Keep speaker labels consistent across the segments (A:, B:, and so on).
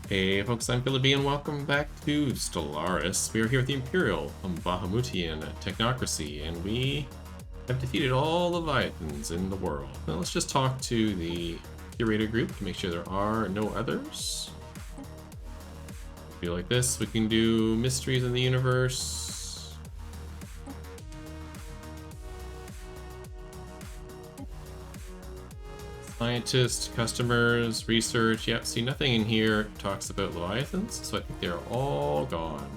A: Hey folks, I'm Philip and welcome back to Stellaris. We are here with the Imperial Bahamutian Technocracy, and we have defeated all the Leviathans in the world. Now let's just talk to the curator group to make sure there are no others. Feel like this, we can do mysteries in the universe. Scientists, customers, research. Yep, see, nothing in here talks about Leviathans, so I think they're all gone.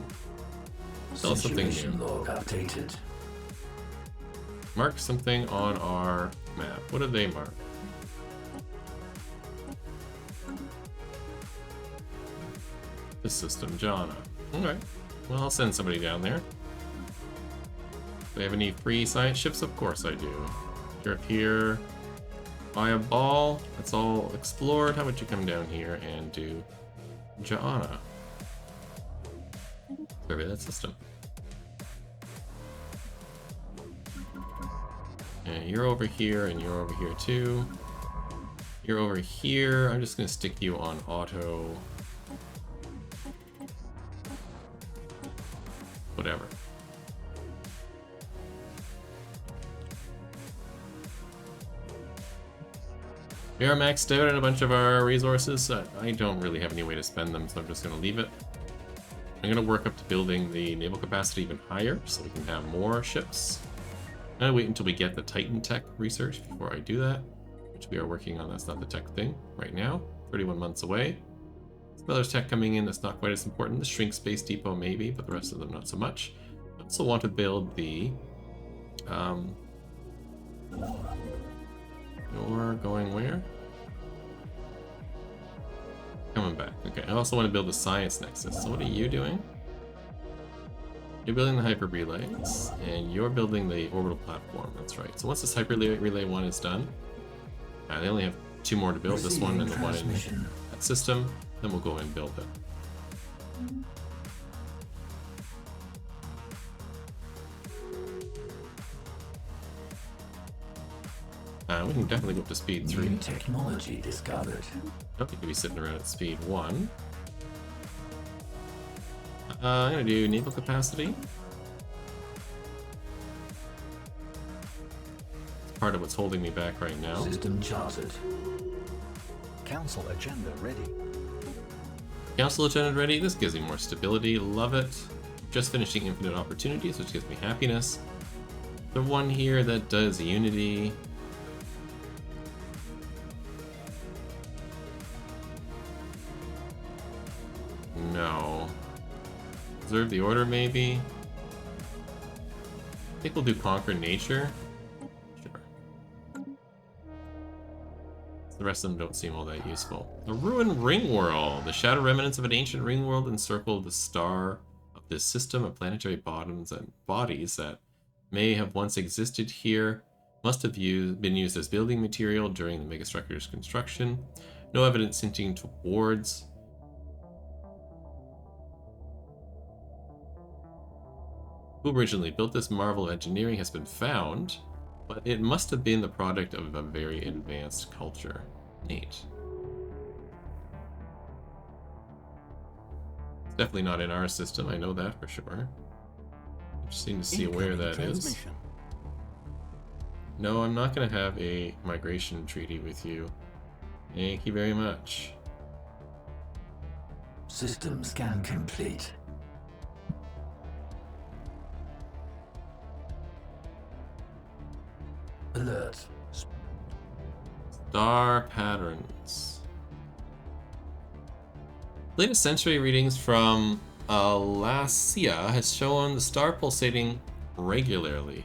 A: Tell us something new.
B: Log updated.
A: Mark something on our map. What did they mark? The system, Jana. Okay. Well, I'll send somebody down there. Do they have any free science ships? Of course I do. You're up here. Buy a ball. That's all explored. How about you come down here and do Jana? Survey that system. And you're over here, and you're over here too. You're over here. I'm just gonna stick you on auto. Whatever. We are maxed out on a bunch of our resources, so I don't really have any way to spend them, so I'm just going to leave it. I'm going to work up to building the naval capacity even higher, so we can have more ships. I'm going to wait until we get the Titan tech research before I do that, which we are working on. That's not the tech thing right now. 31 months away. Some other tech coming in that's not quite as important. The Shrink Space Depot maybe, but the rest of them not so much. I also want to build the... You're going where? Coming back. Okay, I also want to build the science nexus. So what are you doing? You're building the hyper relays, and you're building the orbital platform. That's right. So once this hyper relay 1 is done, they only have 2 more to build. This one and the one in that system. Then we'll go and build it. We can definitely go up to speed 3.
B: New technology discovered.
A: Don't need to be sitting around at speed 1. I'm gonna do naval capacity. It's part of what's holding me back right now.
B: System charted.
C: Council agenda ready.
A: Council agenda ready. This gives me more stability. Love it. Just finishing infinite opportunities, which gives me happiness. The one here that does unity. No. Observe the order, maybe? I think we'll do Conquer Nature. Sure. The rest of them don't seem all that useful. The Ruined Ring World. The shadow remnants of an ancient ring world encircle the star of this system of planetary bottoms and bodies that may have once existed here. Must have been used as building material during the megastructure's construction. No evidence hinting towards... Who originally built this marvel of engineering has been found, but it must have been the product of a very advanced culture. Neat. It's definitely not in our system, I know that for sure. Interesting to see where that is. No, I'm not going to have a migration treaty with you. Thank you very much.
B: System scan complete. Alert.
A: Star patterns. Latest sensory readings from Alasia has shown the star pulsating regularly.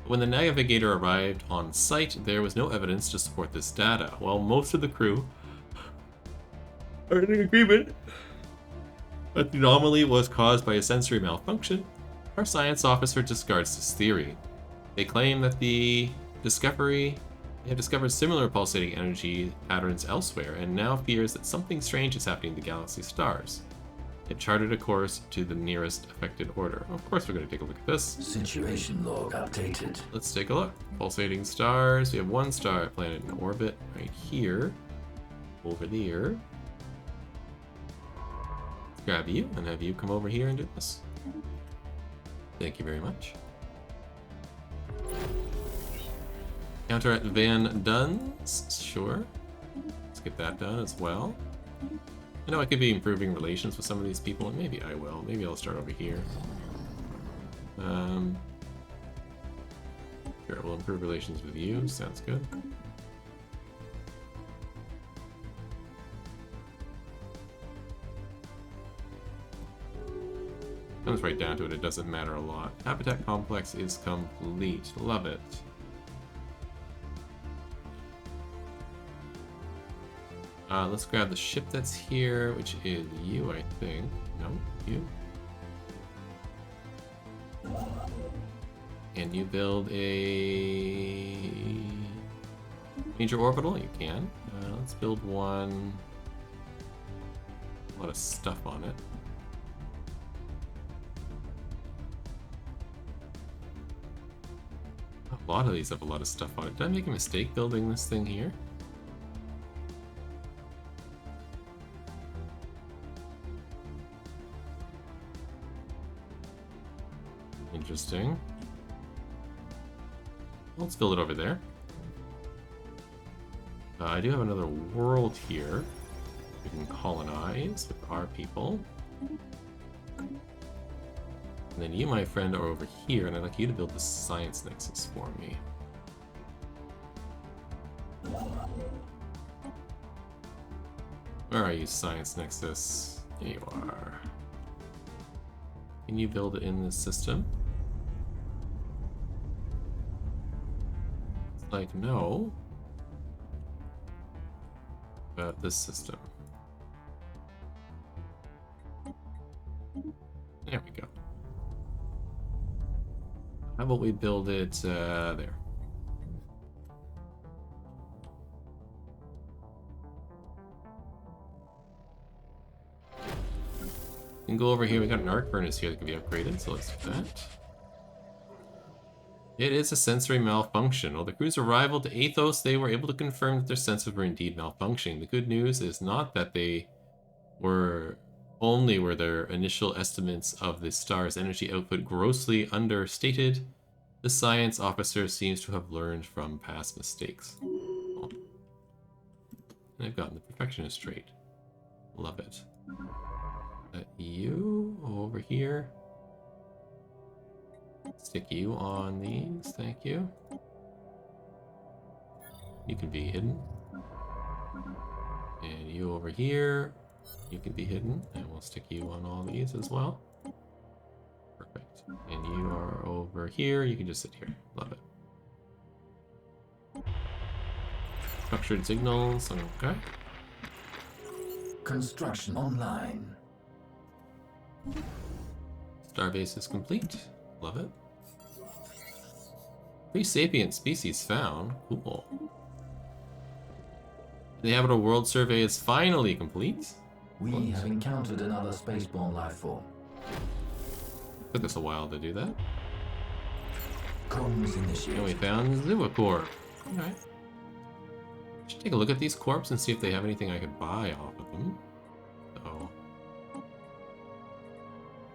A: When the navigator arrived on site, there was no evidence to support this data. While most of the crew are in agreement that the anomaly was caused by a sensory malfunction, our science officer discards this theory. They claim that they have discovered similar pulsating energy patterns elsewhere, and now fears that something strange is happening to galaxy stars. It charted a course to the nearest affected order. Of course, we're going to take a look at this.
B: Situation log updated.
A: Let's take a look. Pulsating stars. We have one star planet in orbit right here. Over there. grab you and have you come over here and do this. Thank you very much. Counter at Van Duns, sure. Let's get that done as well. I know I could be improving relations with some of these people, and maybe I will. Maybe I'll start over here. Sure, we'll improve relations with you. Sounds good. Comes right down to it, it doesn't matter a lot. Habitat complex is complete. Love it. Let's grab the ship that's here, which is you, I think. No, you. Can you build a major orbital? You can. Let's build one. A lot of stuff on it. A lot of these have a lot of stuff on it. Did I make a mistake building this thing here? Interesting. Let's build it over there. I do have another world here we can colonize with our people. And then you, my friend, are over here, and I'd like you to build the science nexus for me. Where are you, science nexus? Here you are. Can you build it in this system? It's like, no. About this system. There we go. How about we build it there? We can go over here. We got an arc furnace here that can be upgraded, so let's do that. It is a sensory malfunction. On the crew's arrival to Athos, they were able to confirm that their sensors were indeed malfunctioning. The good news is not that they were their initial estimates of the star's energy output grossly understated. The science officer seems to have learned from past mistakes. Oh. And I've gotten the perfectionist trait. Love it. You over here. Stick you on these, thank you. You can be hidden. And you over here, you can be hidden, and we'll stick you on all these as well. Perfect. And you are over here, you can just sit here. Love it. Structured signals, okay.
B: Construction online.
A: Starbase is complete. Love it. Pre-sapient species found. Cool. The habitable world survey is finally complete.
B: We have encountered another spaceborne life form.
A: Took us a while to do that.
B: Comms initiated.
A: And we found Zivacorp. Alright. Should take a look at these corps and see if they have anything I could buy off of them. So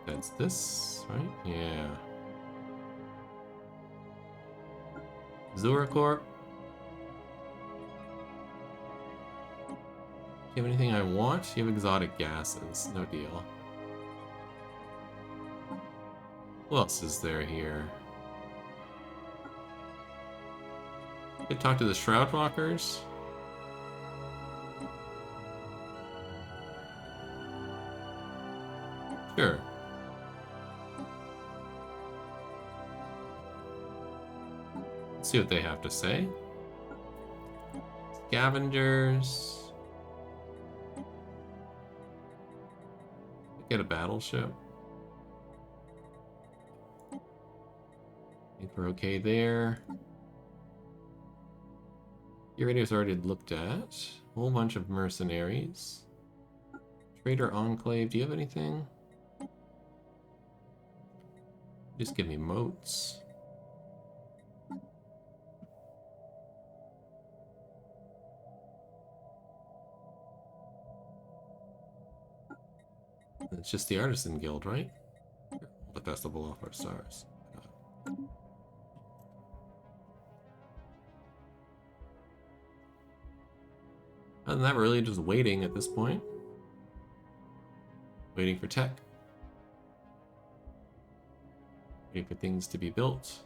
A: that's this, right? Yeah. Zuracorp. Do you have anything I want? You have exotic gases. No deal. Who else is there here? Could talk to the Shroud Walkers. Sure. Let's see what they have to say. Scavengers. Get a battleship. I think we're okay there. Curators already looked at. Whole bunch of mercenaries. Trader Enclave, do you have anything? Just give me moats. It's just the Artisan Guild, right? The Festival of our Stars. Other than that, we're really just waiting at this point. Waiting for tech. Waiting for things to be built.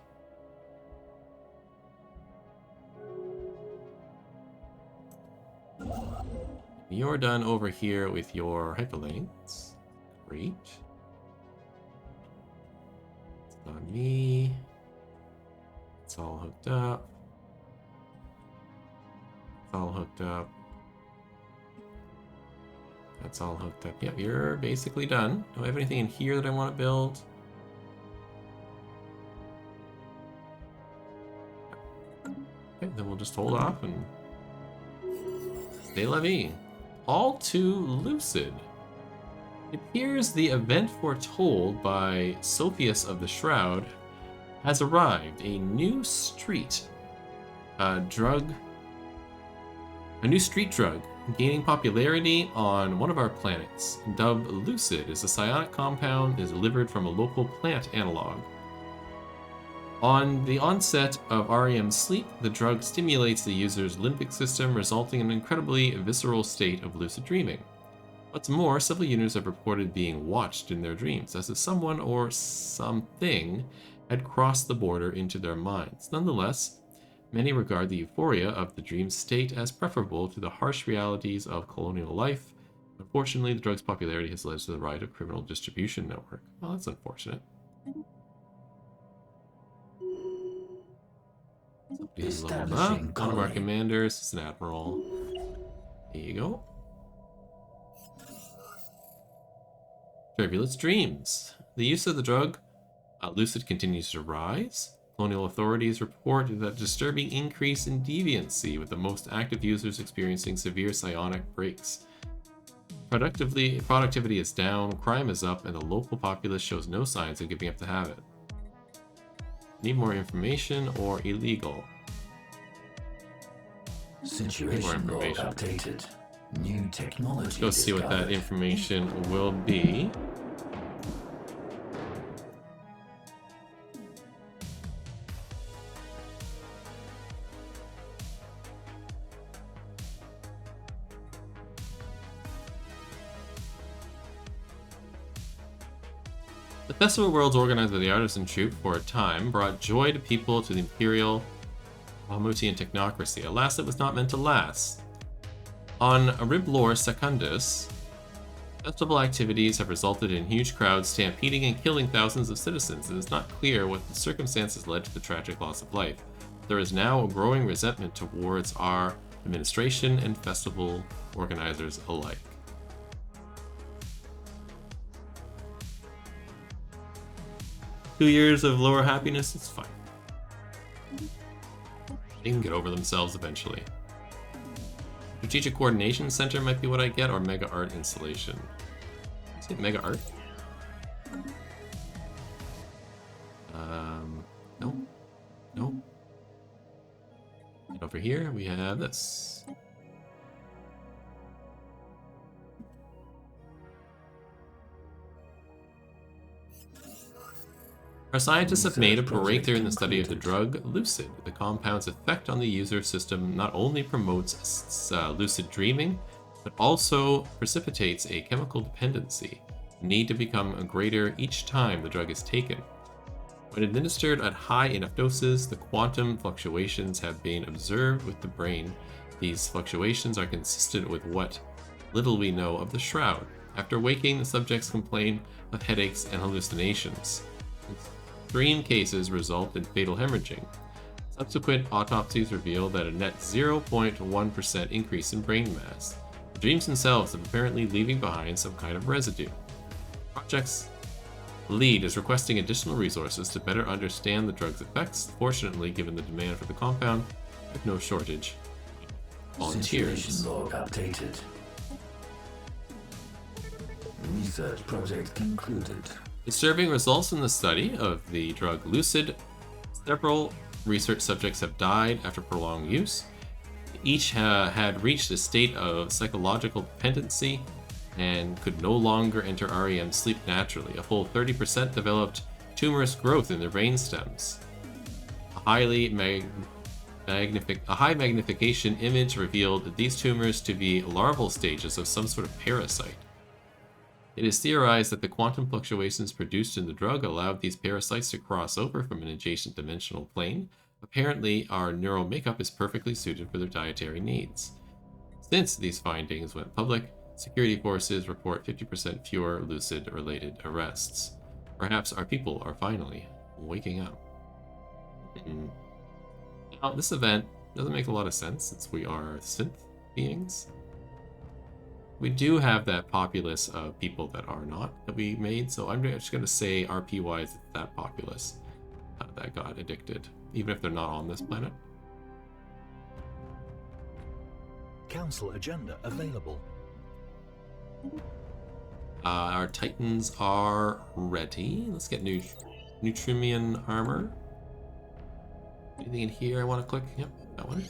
A: You're done over here with your hyperlanes. Great. It's on me. It's all hooked up. It's all hooked up. That's all hooked up. Yep, you're basically done. Do I have anything in here that I want to build? Okay, then we'll just hold off and stay la vie. All too lucid. It appears the event foretold by Sophius of the Shroud has arrived. A new street drug. A new street drug gaining popularity on one of our planets. Dubbed Lucid, is a psionic compound is delivered from a local plant analog. On the onset of REM sleep, the drug stimulates the user's limbic system, resulting in an incredibly visceral state of lucid dreaming. What's more, several users have reported being watched in their dreams, as if someone or something had crossed the border into their minds. Nonetheless, many regard the euphoria of the dream state as preferable to the harsh realities of colonial life. Unfortunately, the drug's popularity has led to the rise of criminal distribution network. Well, that's unfortunate. Somebody's leveled up. One of our commanders is an admiral. There you go. Turbulent dreams. The use of the drug Lucid continues to rise. Colonial authorities report that disturbing increase in deviancy, with the most active users experiencing severe psionic breaks. Productivity is down, crime is up, and the local populace shows no signs of giving up the habit. Need more information or illegal?
B: Situation log updated. New technology.
A: Let's go see what that information will be. The Festival Worlds, organized by the Artisan Troupe for a time, brought joy to people to the Imperial Bahamutian Technocracy. Alas, it was not meant to last. On Riblor Secundus, festival activities have resulted in huge crowds stampeding and killing thousands of citizens. It is not clear what the circumstances led to the tragic loss of life. There is now a growing resentment towards our administration and festival organizers alike. Two years of lower happiness, it's fine. They can get over themselves eventually. Strategic Coordination Center might be what I get, or Mega Art Installation. Is it Mega Art? No. No. And over here we have this. Our scientists have made a breakthrough in the study of the drug Lucid. The compound's effect on the user system not only promotes lucid dreaming, but also precipitates a chemical dependency, the need to become greater each time the drug is taken. When administered at high enough doses, the quantum fluctuations have been observed with the brain. These fluctuations are consistent with what little we know of the Shroud. After waking, the subjects complain of headaches and hallucinations. Extreme cases result in fatal hemorrhaging. Subsequent autopsies reveal that a net 0.1% increase in brain mass. The dreams themselves are apparently leaving behind some kind of residue. Project's lead is requesting additional resources to better understand the drug's effects. Fortunately, given the demand for the compound, there's no shortage of volunteers.
B: Situation log updated. Research project concluded.
A: Disturbing results in the study of the drug Lucid. Several research subjects have died after prolonged use. Each had reached a state of psychological dependency. and could no longer enter REM sleep naturally. A full 30% developed tumorous growth in their brain stems. A high magnification image revealed these tumors to be larval stages of some sort of parasite. It is theorized that the quantum fluctuations produced in the drug allowed these parasites to cross over from an adjacent dimensional plane. Apparently, our neural makeup is perfectly suited for their dietary needs. Since these findings went public, security forces report 50% fewer lucid-related arrests. Perhaps our people are finally waking up. Now, this event doesn't make a lot of sense since we are synth beings. We do have that populace of people that are not that we made, so I'm just going to say RP-wise it's that populace that got addicted, even if they're not on this planet.
C: Council agenda available.
A: Our Titans are ready. Let's get Neutrimian armor. Anything in here I want to click? Yep, that one.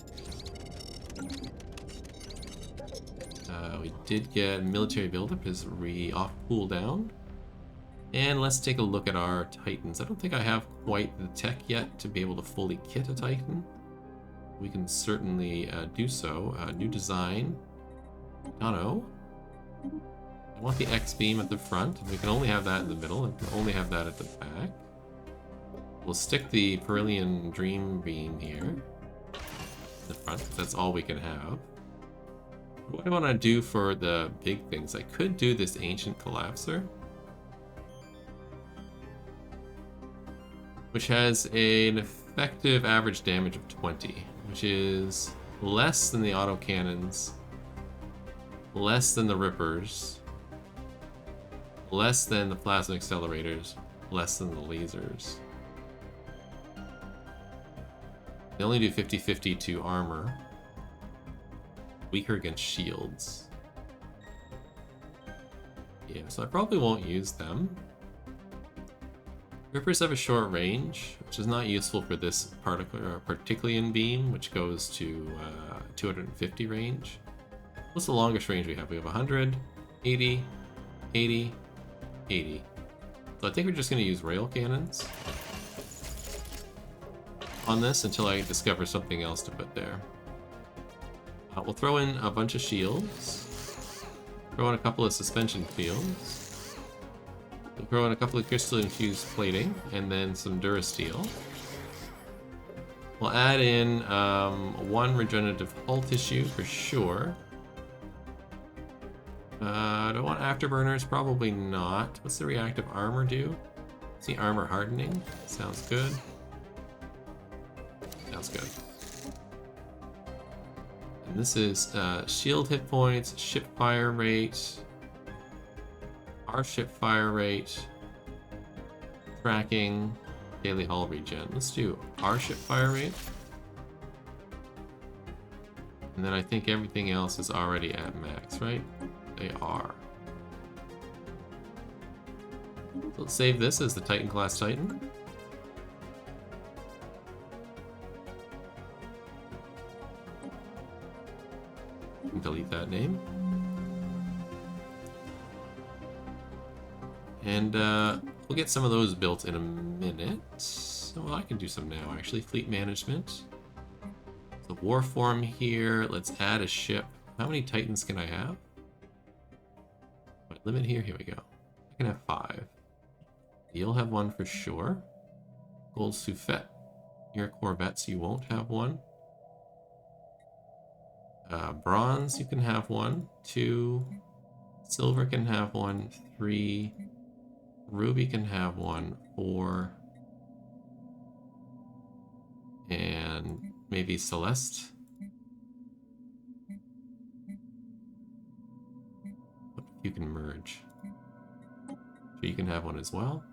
A: We did get military buildup is off cooldown. And let's take a look at our Titans. I don't think I have quite the tech yet to be able to fully kit a Titan. We can certainly do so. New design. Nano. I want the X-beam at the front. We can only have that in the middle. And we can only have that at the back. We'll stick the Perillian Dream Beam here in the front. That's all we can have. What do I want to do for the big things? I could do this Ancient Collapser, which has an effective average damage of 20, which is less than the autocannons, less than the Rippers, less than the Plasma Accelerators, less than the Lasers. They only do 50-50 to armor. Weaker against shields. Yeah, so I probably won't use them. Rippers have a short range, which is not useful for this Particlian beam, which goes to 250 range. What's the longest range we have? We have 100, 80, 80, 80. So I think we're just going to use rail cannons on this until I discover something else to put there. We'll throw in a bunch of shields, throw in a couple of suspension fields, we'll throw in a couple of crystal infused plating, and then some Durasteel. We'll add in one regenerative hull tissue for sure. Do I want afterburners? Probably not. What's the reactive armor do? See, armor hardening. Sounds good. Sounds good. And this is shield hit points, ship fire rate, our ship fire rate, tracking, daily hull regen. Let's do our ship fire rate. And then I think everything else is already at max, right? They are. So let's save this as the Titan class Titan. Delete that name. And we'll get some of those built in a minute. Well, I can do some now, actually. Fleet management. The war form here. Let's add a ship. How many Titans can I have? What limit here? Here we go. I can have 5. You'll have one for sure. Gold Suffet. Your Corvettes, you won't have one. Bronze, you can have 1, 2. Silver can have 1, 3. Ruby can have 1, 4. And maybe Celeste. You can merge. So you can have 1 as well.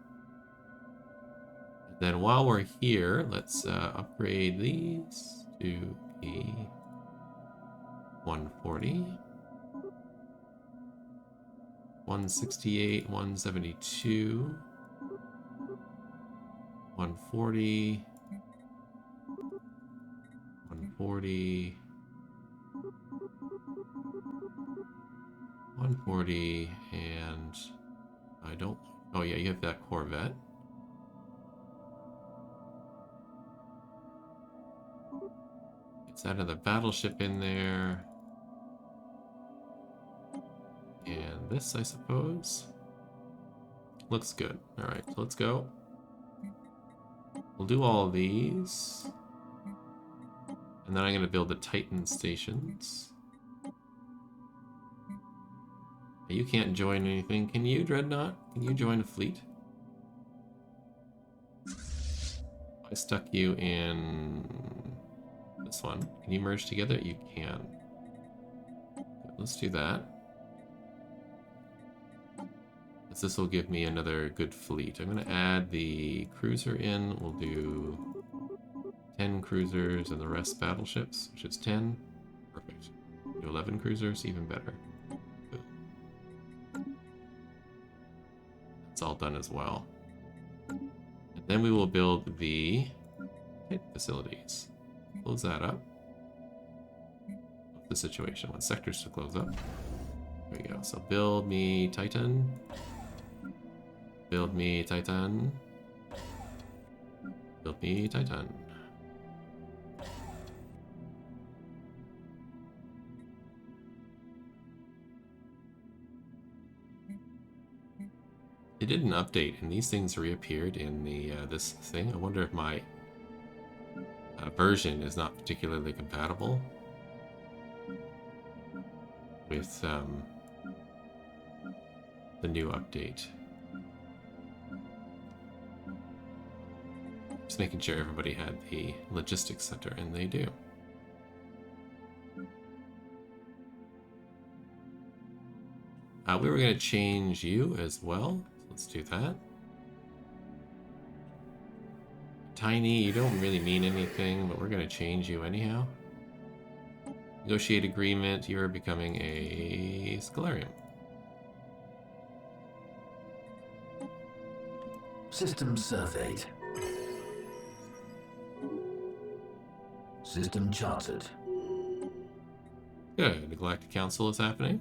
A: And then while we're here, let's upgrade these to be 140, 168, 172, 140, 140, 140, and I don't... Oh yeah, you have that Corvette. Let's add another battleship in there. And this, I suppose. Looks good. Alright, so let's go. We'll do all of these. And then I'm going to build the Titan stations. You can't join anything. Can you, Dreadnought? Can you join a fleet? I stuck you in this one. Can you merge together? You can. Let's do that. This will give me another good fleet. I'm going to add the cruiser in. We'll do 10 cruisers and the rest battleships, which is 10. Perfect. Do 11 cruisers, even better. That's all done as well. And then we will build the hit facilities. Close that up. What's the situation? What sectors to close up? There we go. So build me Titan. Build me Titan. Build me Titan. They did an update, and these things reappeared in the this thing. I wonder if my version is not particularly compatible with the new update. Just making sure everybody had the logistics center, and they do. We were going to change you as well. Let's do that. Tiny, you don't really mean anything, but we're going to change you anyhow. Negotiate agreement, you're becoming a Scalarium.
B: System surveyed. System charted.
A: Good, the Galactic Council is happening.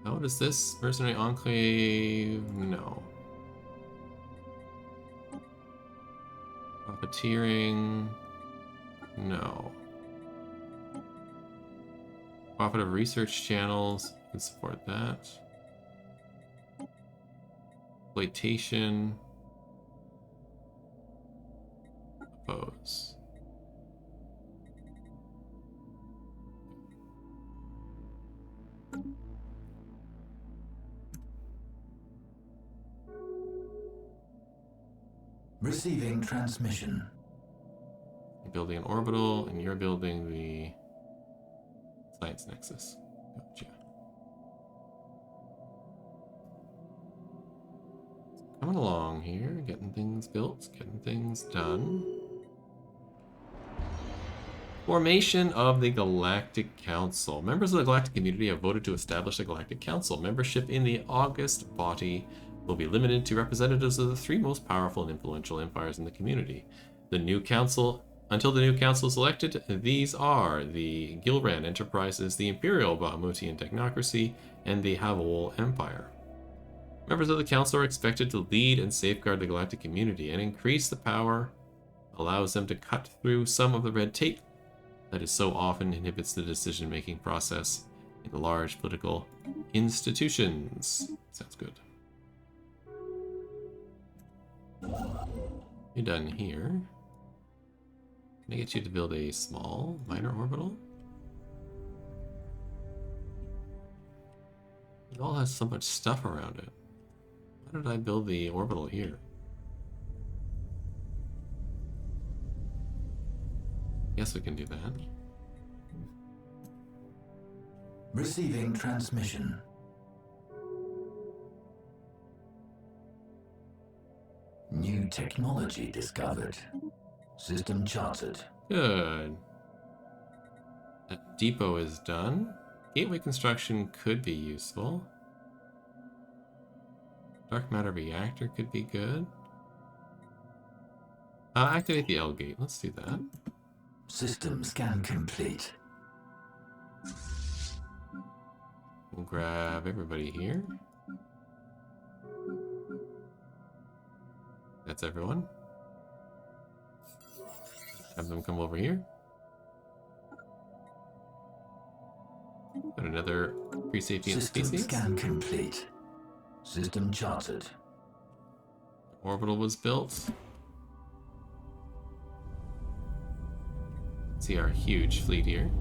A: Oh, what is this? Mercenary Enclave? No. Profiteering? No. Cooperative research channels? You can support that. Exploitation? Oppose.
B: Receiving transmission.
A: You're building an orbital, and you're building the Science Nexus. Gotcha. Coming along here, getting things built, getting things done. Formation of the Galactic Council. Members of the Galactic community have voted to establish a Galactic Council. Membership in the August body will be limited to representatives of the three most powerful and influential empires in the community. The new council, until the new council is elected, these are the Gilran Enterprises, the Imperial Bahamutian Technocracy, and the Havol Empire. Members of the council are expected to lead and safeguard the galactic community and increase the power, allows them to cut through some of the red tape that is so often inhibits the decision-making process in large political institutions. Sounds good. You're done here. Can I get you to build a small minor orbital? It all has so much stuff around it. Why did I build the orbital here? Guess we can do that.
B: Receiving transmission. New technology discovered. System charted.
A: Good. That depot is done. Gateway construction could be useful. Dark matter reactor could be good. Activate the L gate. Let's do that.
B: System scan complete.
A: grab everybody here. That's everyone. Have them come over here. Got another pre-sapient
B: System
A: species.
B: scan complete. System charted.
A: Orbital was built. See our huge fleet here.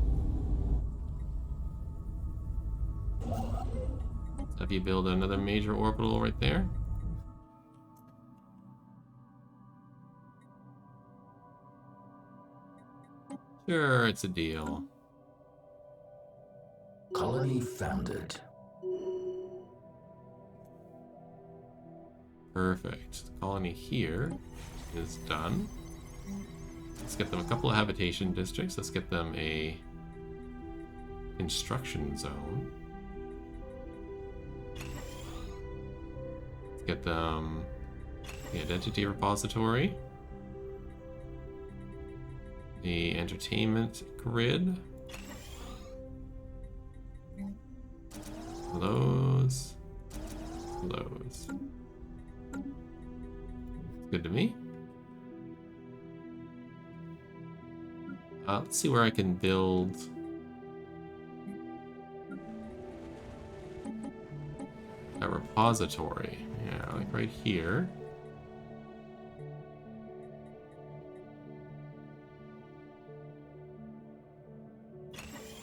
A: So have you build another major orbital right there? Sure, it's a deal.
B: Colony founded.
A: Perfect. The colony here is done. Let's get them a couple of habitation districts. Let's get them a construction zone. Let's get them the identity repository. The entertainment grid. Those. Those. Good to me. Let's see where I can build a repository. Yeah, like right here.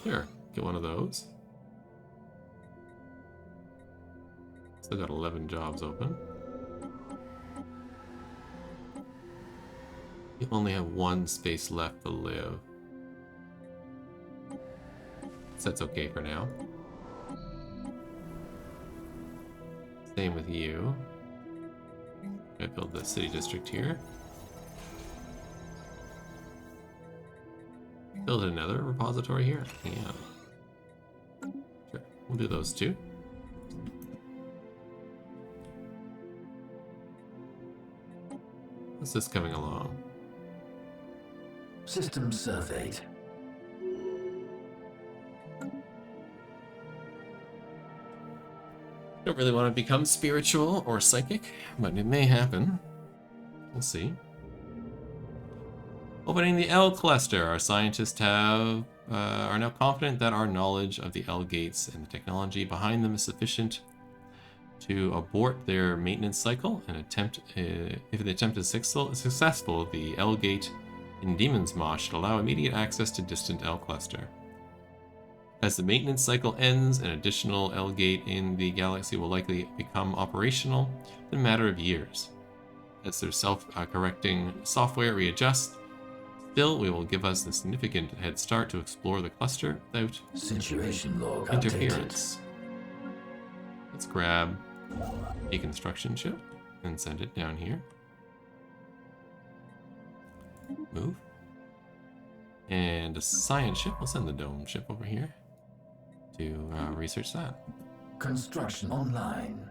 A: Sure, get one of those. Still got 11 jobs open. You only have one space left to live. So that's okay for now. Same with you. I build the city district here. Build another repository here? Yeah. Sure, we'll do those two. How's this coming along?
B: System surveyed.
A: Don't really want to become spiritual or psychic, but it may happen. We'll see. Opening the L cluster. Our scientists are now confident that our knowledge of the L gates and the technology behind them is sufficient to abort their maintenance cycle and attempt. If the attempt is successful, the L gate in Demon's Maw should allow immediate access to distant L cluster. As the maintenance cycle ends, an additional L gate in the galaxy will likely become operational in a matter of years. As their self-correcting software readjusts, still, we will give us a significant head start to explore the cluster without
B: Situation log
A: interference. Let's grab a construction ship and send it down here. Move. And a science ship. We'll send the dome ship over here to research that.
B: Construction online.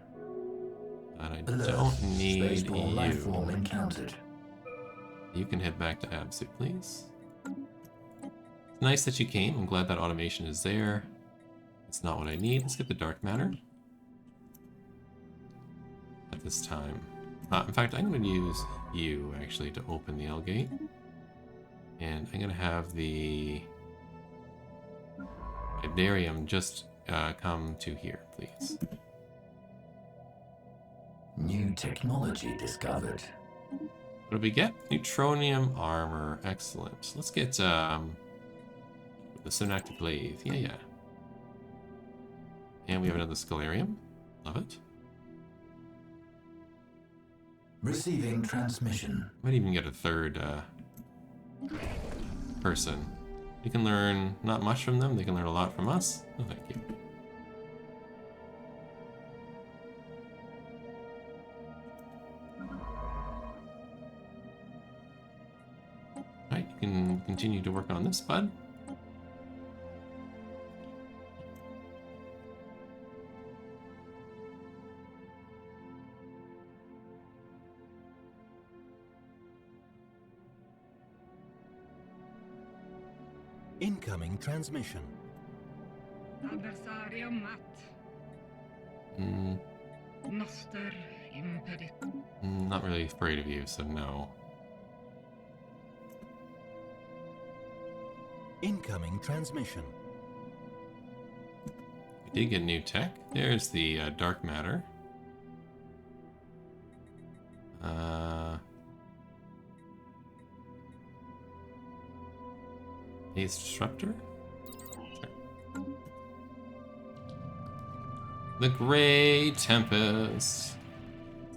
A: But I
B: Alert.
A: don't need
B: Spaceborne life
A: you.
B: form encountered.
A: You can head back to Absu, please. It's nice that you came. I'm glad that automation is there. It's not what I need. Let's get the dark matter. At this time. In fact, I'm going to use you, actually, to open the L gate. And I'm going to have the Iberium just come to here, please.
B: New technology discovered.
A: What do we get? Neutronium armor. Excellent. Let's get the Synaptic Lathe. Yeah. And we have another Scalarium. Love it.
B: Receiving transmission.
A: Might even get a third person. We can learn not much from them. They can learn a lot from us. No, thank you. Alright, you can continue to work on this, bud.
C: Incoming transmission.
D: Adversarium mat.
A: Mm,
D: Master Impedit.
A: not really afraid of you, so no.
C: Incoming transmission.
A: We did get new tech. There's the dark matter. Haze disruptor. Sure. The Grey Tempest.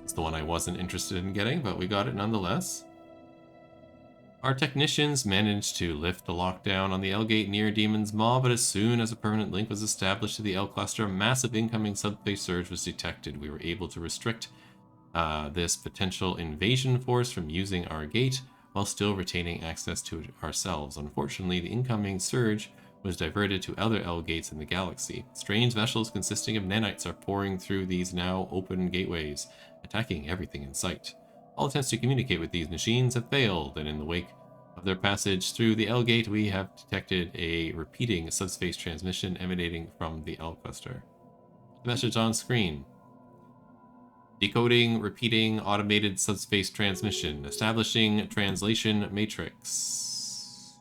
A: It's the one I wasn't interested in getting, but we got it nonetheless. Our technicians managed to lift the lockdown on the L gate near Demon's Maw, but as soon as a permanent link was established to the L cluster, a massive incoming subspace surge was detected. We were able to restrict this potential invasion force from using our gate while still retaining access to it ourselves. Unfortunately, the incoming surge was diverted to other L gates in the galaxy. Strange vessels consisting of nanites are pouring through these now open gateways, attacking everything in sight. All attempts to communicate with these machines have failed, and in the wake of their passage through the L gate, we have detected a repeating subspace transmission emanating from the L cluster. The message on screen. Decoding, repeating, automated subspace transmission. Establishing translation matrix.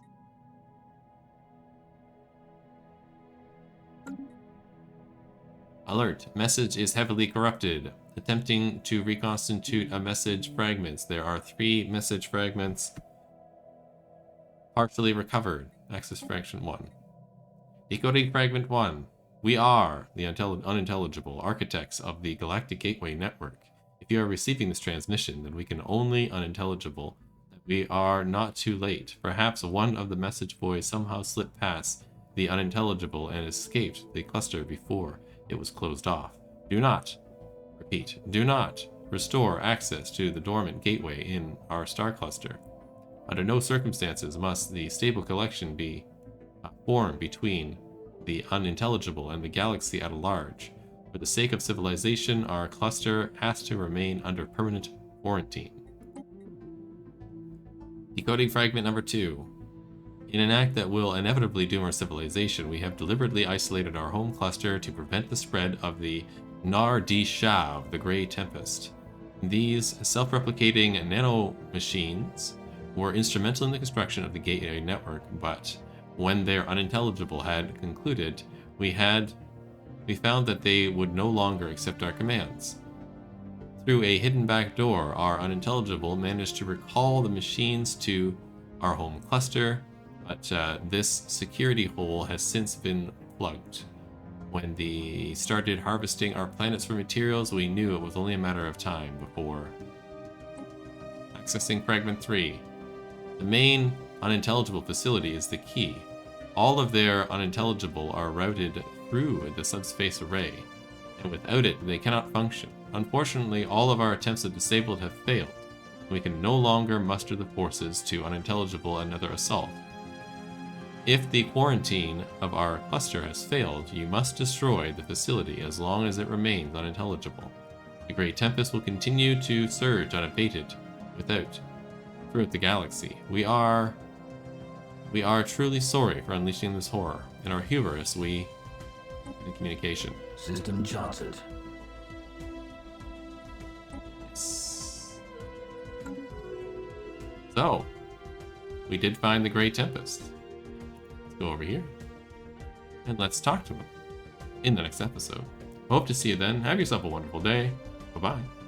A: Alert. Message is heavily corrupted. Attempting to reconstitute a message fragments. There are 3 message fragments partially recovered. Access fraction 1. Decoding fragment 1. We are the unintelligible architects of the Galactic Gateway Network. If you are receiving this transmission, then we can only unintelligible that we are not too late. Perhaps one of the message boys somehow slipped past the unintelligible and escaped the cluster before it was closed off. Do not, repeat, do not restore access to the dormant gateway in our star cluster. Under no circumstances must the stable collection be formed between the unintelligible and the galaxy at large. For the sake of civilization, our cluster has to remain under permanent quarantine. Decoding fragment number 2. In an act that will inevitably doom our civilization, we have deliberately isolated our home cluster to prevent the spread of the Nar-di-Shav, the Grey Tempest. These self-replicating nano-machines were instrumental in the construction of the Gateway Network, but when their unintelligible had concluded, we found that they would no longer accept our commands. Through a hidden back door, our unintelligible managed to recall the machines to our home cluster, but this security hole has since been plugged. When they started harvesting our planets for materials, we knew it was only a matter of time before. Accessing fragment 3. The main unintelligible facility is the key. All of their unintelligible are routed through the subspace array, and without it, they cannot function. Unfortunately, all of our attempts to disable it have failed. We can no longer muster the forces to unintelligible another assault. If the quarantine of our cluster has failed, you must destroy the facility as long as it remains unintelligible. The Great Tempest will continue to surge unabated throughout the galaxy. We are truly sorry for unleashing this horror. In our hubris, in communication.
B: System charted.
A: Yes. So, we did find the Grey Tempest. Let's go over here. And let's talk to him in the next episode. Hope to see you then. Have yourself a wonderful day. Bye-bye.